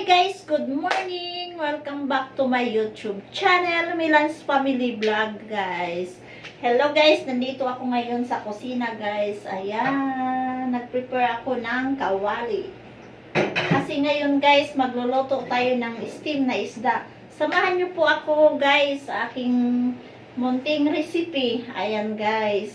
Hi guys! Good morning! Welcome back to my YouTube channel, Milan's Family Vlog guys. Hello guys! Nandito ako ngayon sa kusina guys. Ayan, nag-prepare ako ng kawali. Kasi ngayon guys, magluluto tayo ng steam na isda. Samahan niyo po ako guys sa aking munting recipe. Ayan guys.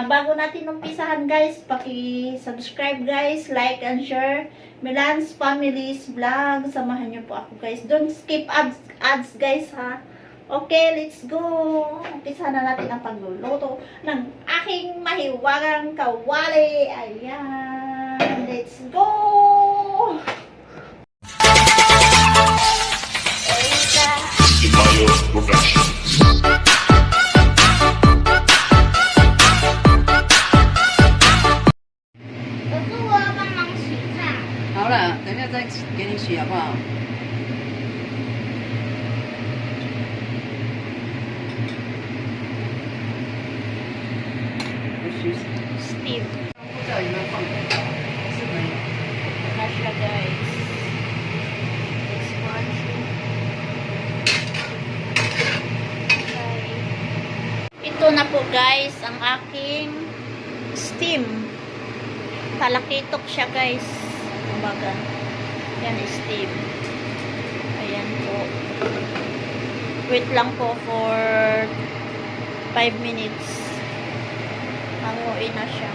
Bago natin umpisahan guys, paki-subscribe guys, like and share Milan's Family's Vlog. Samahan niyo po ako guys. Don't skip ads guys ha. Okay, let's go. Umpisahan na natin ang pagluluto ng aking mahiwagang kawali. Ayan, let's go. Production. 好了，等一下再给你洗好不好？我洗洗。 Steam. 不知道有没有放火？是没有。 Na siya guys. This one. Okay. Ito na po guys ang aking steam. Talakitok siya guys. Kumbaga. Yan steam. Ayan po. Wait lang po for 5 minutes. Hanguin na siya.